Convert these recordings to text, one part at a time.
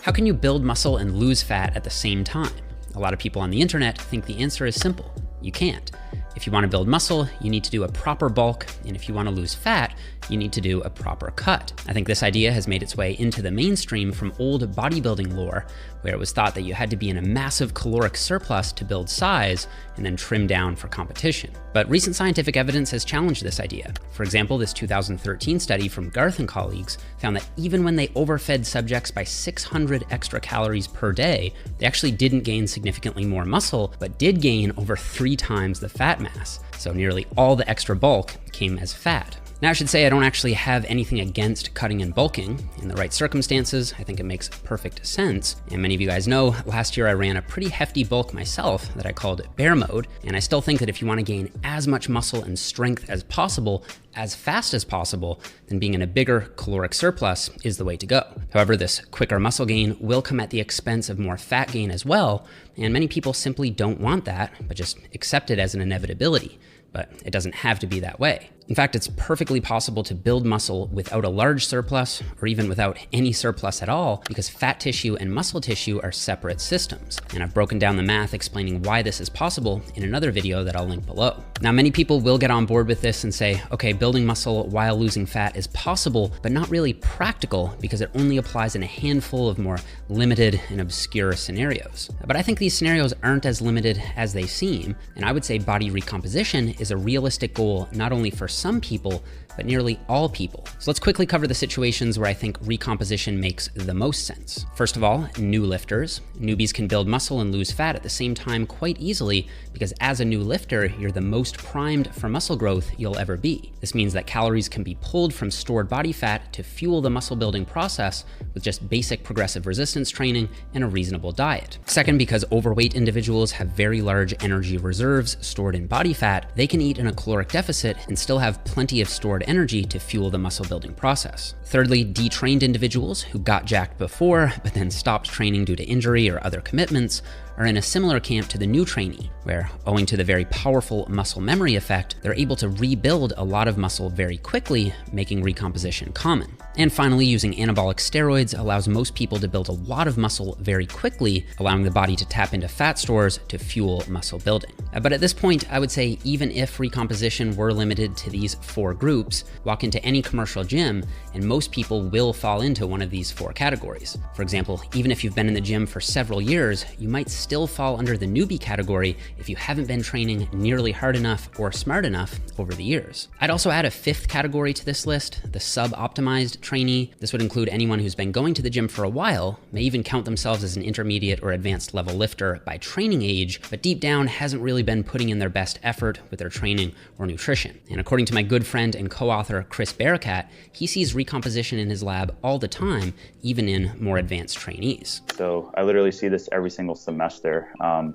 How can you build muscle and lose fat at the same time? A lot of people on the internet think the answer is simple. You can't. If you want to build muscle, you need to do a proper bulk, and if you want to lose fat, you need to do a proper cut. I think this idea has made its way into the mainstream from old bodybuilding lore, where it was thought that you had to be in a massive caloric surplus to build size and then trim down for competition. But recent scientific evidence has challenged this idea. For example, this 2013 study from Garth and colleagues found that even when they overfed subjects by 600 extra calories per day, they actually didn't gain significantly more muscle, but did gain over 3 times the fat mass. So nearly all the extra bulk came as fat. Now I should say I don't actually have anything against cutting and bulking. In the right circumstances, I think it makes perfect sense. And many of you guys know, last year I ran a pretty hefty bulk myself that I called bear mode. And I still think that if you want to gain as much muscle and strength as possible, as fast as possible, then being in a bigger caloric surplus is the way to go. However, this quicker muscle gain will come at the expense of more fat gain as well. And many people simply don't want that, but just accept it as an inevitability. But it doesn't have to be that way. In fact, it's perfectly possible to build muscle without a large surplus or even without any surplus at all, because fat tissue and muscle tissue are separate systems. And I've broken down the math explaining why this is possible in another video that I'll link below. Now, many people will get on board with this and say, okay, building muscle while losing fat is possible, but not really practical because it only applies in a handful of more limited and obscure scenarios. But I think these scenarios aren't as limited as they seem. And I would say body recomposition is a realistic goal, not only for some people, but nearly all people. So let's quickly cover the situations where I think recomposition makes the most sense. First of all, new lifters. Newbies can build muscle and lose fat at the same time quite easily because as a new lifter, you're the most primed for muscle growth you'll ever be. This means that calories can be pulled from stored body fat to fuel the muscle building process with just basic progressive resistance training and a reasonable diet. Second, because overweight individuals have very large energy reserves stored in body fat, they can eat in a caloric deficit and still have plenty of stored energy to fuel the muscle building process. Thirdly, detrained individuals who got jacked before, but then stopped training due to injury or other commitments, are in a similar camp to the new trainee, where, owing to the very powerful muscle memory effect, they're able to rebuild a lot of muscle very quickly, making recomposition common. And finally, using anabolic steroids allows most people to build a lot of muscle very quickly, allowing the body to tap into fat stores to fuel muscle building. But at this point, I would say even if recomposition were limited to these 4 groups, walk into any commercial gym, and most people will fall into one of these 4 categories. For example, even if you've been in the gym for several years, you might still fall under the newbie category if you haven't been training nearly hard enough or smart enough over the years. I'd also add a 5th category to this list, the sub-optimized trainee. This would include anyone who's been going to the gym for a while, may even count themselves as an intermediate or advanced level lifter by training age, but deep down hasn't really been putting in their best effort with their training or nutrition. And according to my good friend and co-author Chris Barakat, he sees recomposition in his lab all the time, even in more advanced trainees. So I literally see this every single semester.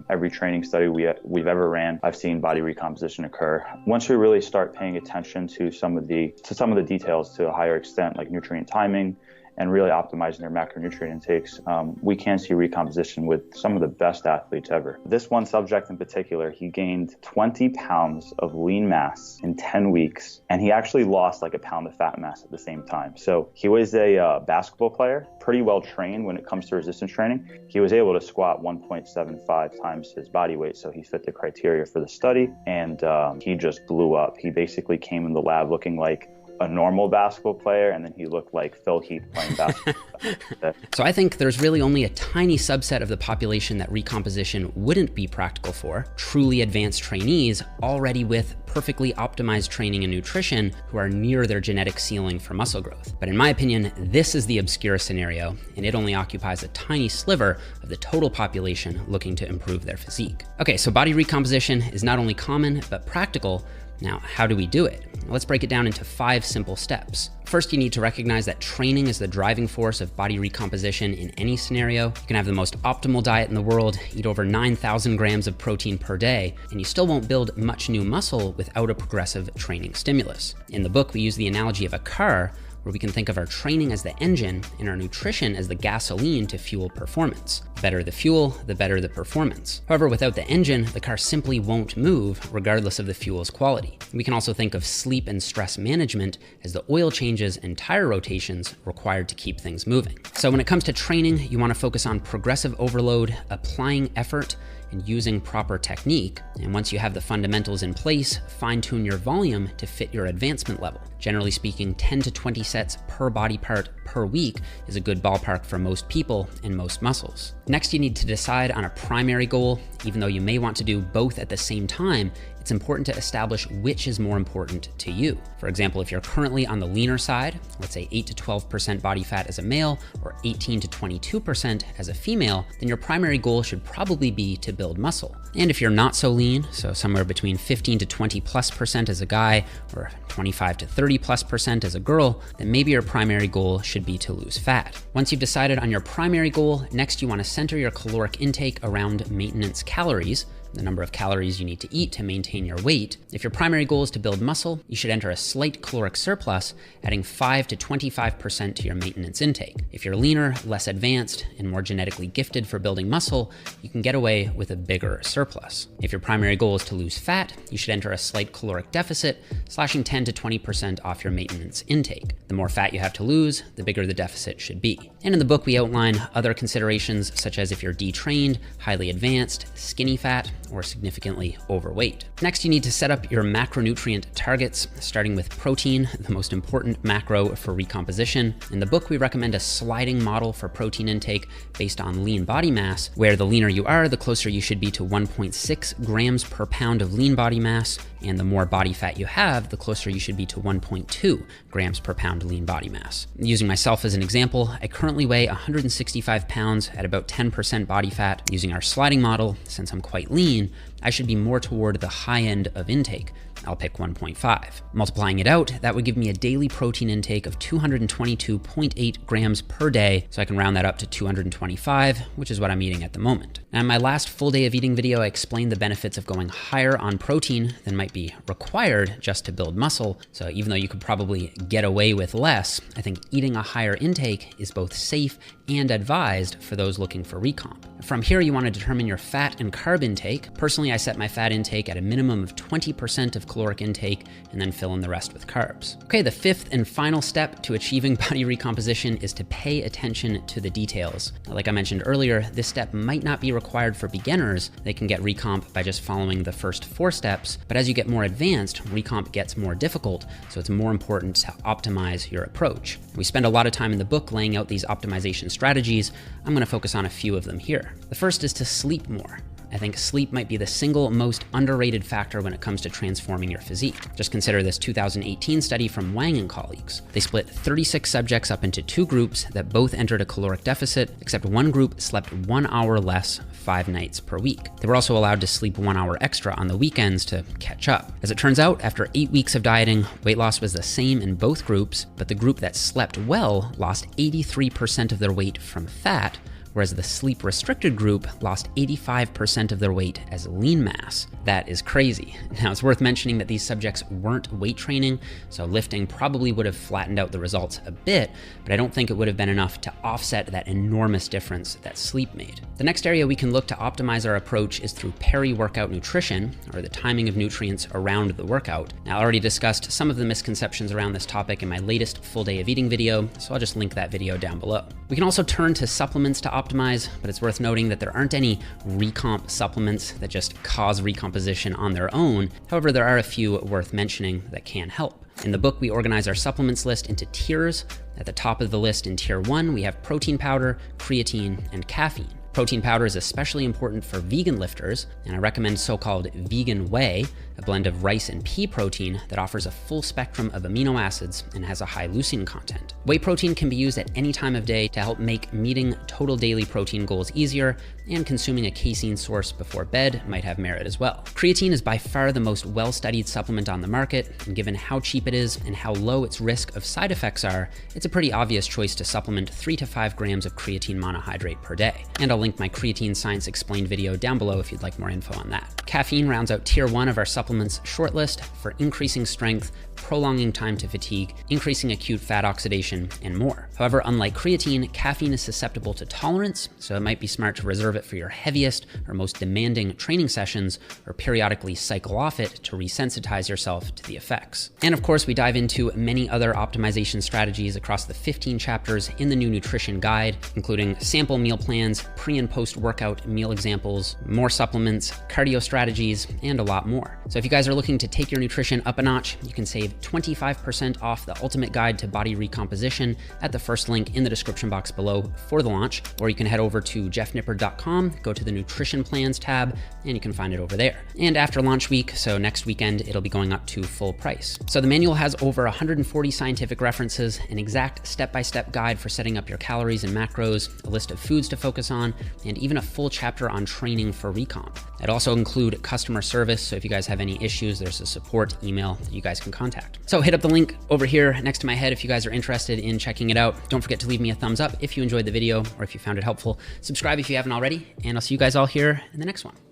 Every training study we've ever ran, I've seen body recomposition occur. Once we really start paying attention to some of the details to a higher extent, like nutrient timing and really optimizing their macronutrient intakes, we can see recomposition with some of the best athletes ever. This one subject in particular, he gained 20 pounds of lean mass in 10 weeks, and he actually lost like a pound of fat mass at the same time. So he was a basketball player, pretty well trained when it comes to resistance training. He was able to squat 1.75 times his body weight, so he fit the criteria for the study, and he just blew up. He basically came in the lab looking like a normal basketball player, and then he looked like Phil Heath playing basketball. So I think there's really only a tiny subset of the population that recomposition wouldn't be practical for, truly advanced trainees already with perfectly optimized training and nutrition who are near their genetic ceiling for muscle growth. But in my opinion, this is the obscure scenario, and it only occupies a tiny sliver of the total population looking to improve their physique. Okay, so body recomposition is not only common, but practical. Now, how do we do it? Let's break it down into 5 simple steps. First, you need to recognize that training is the driving force of body recomposition in any scenario. You can have the most optimal diet in the world, eat over 9,000 grams of protein per day, and you still won't build much new muscle without a progressive training stimulus. In the book, we use the analogy of a car. where we can think of our training as the engine and our nutrition as the gasoline to fuel performance. The better the fuel, the better the performance. However, without the engine, the car simply won't move regardless of the fuel's quality. We can also think of sleep and stress management as the oil changes and tire rotations required to keep things moving. So when it comes to training, you want to focus on progressive overload, applying effort, and using proper technique. And once you have the fundamentals in place, fine-tune your volume to fit your advancement level. Generally speaking, 10 to 20 sets per body part per week is a good ballpark for most people and most muscles. Next, you need to decide on a primary goal. Even though you may want to do both at the same time, it's important to establish which is more important to you. For example, if you're currently on the leaner side, let's say 8 to 12% body fat as a male or 18 to 22% as a female, then your primary goal should probably be to build muscle. And if you're not so lean, so somewhere between 15 to 20+% as a guy or 25 to 30+% as a girl, then maybe your primary goal should be to lose fat. Once you've decided on your primary goal, next you want to center your caloric intake around maintenance calories, the number of calories you need to eat to maintain your weight. If your primary goal is to build muscle, you should enter a slight caloric surplus, adding 5 to 25% to your maintenance intake. If you're leaner, less advanced, and more genetically gifted for building muscle, you can get away with a bigger surplus. If your primary goal is to lose fat, you should enter a slight caloric deficit, slashing 10 to 20% off your maintenance intake. The more fat you have to lose, the bigger the deficit should be. And in the book, we outline other considerations, such as if you're detrained, highly advanced, skinny fat, or significantly overweight. Next, you need to set up your macronutrient targets, starting with protein, the most important macro for recomposition. In the book, we recommend a sliding model for protein intake based on lean body mass, where the leaner you are, the closer you should be to 1.6 grams per pound of lean body mass, and the more body fat you have, the closer you should be to 1.2 grams per pound lean body mass. Using myself as an example, I currently weigh 165 pounds at about 10% body fat. Using our sliding model, since I'm quite lean, I should be more toward the high end of intake. I'll pick 1.5. Multiplying it out, that would give me a daily protein intake of 222.8 grams per day, so I can round that up to 225, which is what I'm eating at the moment. Now, in my last full day of eating video, I explained the benefits of going higher on protein than might be required just to build muscle. So even though you could probably get away with less, I think eating a higher intake is both safe and advised for those looking for recomp. From here, you want to determine your fat and carb intake. Personally, I set my fat intake at a minimum of 20% of caloric intake and then fill in the rest with carbs. Okay, the fifth and final step to achieving body recomposition is to pay attention to the details. Like I mentioned earlier, this step might not be required for beginners. They can get recomp by just following the first 4 steps, but as you get more advanced, recomp gets more difficult, so it's more important to optimize your approach. We spend a lot of time in the book laying out these optimization strategies. I'm going to focus on a few of them here. The first is to sleep more. I think sleep might be the single most underrated factor when it comes to transforming your physique. Just consider this 2018 study from Wang and colleagues. They split 36 subjects up into 2 groups that both entered a caloric deficit, except one group slept 1 hour less 5 nights per week. They were also allowed to sleep 1 hour extra on the weekends to catch up. As it turns out, after 8 weeks of dieting, weight loss was the same in both groups, but the group that slept well lost 83% of their weight from fat, whereas the sleep-restricted group lost 85% of their weight as lean mass. That is crazy. Now, it's worth mentioning that these subjects weren't weight training, so lifting probably would have flattened out the results a bit, but I don't think it would have been enough to offset that enormous difference that sleep made. The next area we can look to optimize our approach is through peri-workout nutrition, or the timing of nutrients around the workout. Now, I already discussed some of the misconceptions around this topic in my latest full day of eating video, so I'll just link that video down below. We can also turn to supplements to optimize, but it's worth noting that there aren't any recomp supplements that just cause recomposition on their own. However, there are a few worth mentioning that can help. In the book, we organize our supplements list into tiers. At the top of the list in tier 1, we have protein powder, creatine, and caffeine. Protein powder is especially important for vegan lifters, and I recommend so-called vegan whey, a blend of rice and pea protein that offers a full spectrum of amino acids and has a high leucine content. Whey protein can be used at any time of day to help make meeting total daily protein goals easier, and consuming a casein source before bed might have merit as well. Creatine is by far the most well-studied supplement on the market, and given how cheap it is and how low its risk of side effects are, it's a pretty obvious choice to supplement 3 to 5 grams of creatine monohydrate per day. And I'll link my creatine science explained video down below if you'd like more info on that. Caffeine rounds out tier 1 of our supplements shortlist for increasing strength, prolonging time to fatigue, increasing acute fat oxidation, and more. However, unlike creatine, caffeine is susceptible to tolerance, so it might be smart to reserve it for your heaviest or most demanding training sessions, or periodically cycle off it to resensitize yourself to the effects. And of course, we dive into many other optimization strategies across the 15 chapters in the new nutrition guide, including sample meal plans, pre and post-workout meal examples, more supplements, cardio strategies, and a lot more. So if you guys are looking to take your nutrition up a notch, you can save 25% off the ultimate guide to body recomposition at the first link in the description box below for the launch, or you can head over to jeffnippard.com, go to the nutrition plans tab, and you can find it over there. And after launch week, so next weekend, it'll be going up to full price. So the manual has over 140 scientific references, an exact step-by-step guide for setting up your calories and macros, a list of foods to focus on, and even a full chapter on training for recomp. It also includes customer service, so if you guys have any issues, there's a support email that you guys can contact. So hit up the link over here next to my head if you guys are interested in checking it out. Don't forget to leave me a thumbs up if you enjoyed the video or if you found it helpful. Subscribe if you haven't already, and I'll see you guys all here in the next one.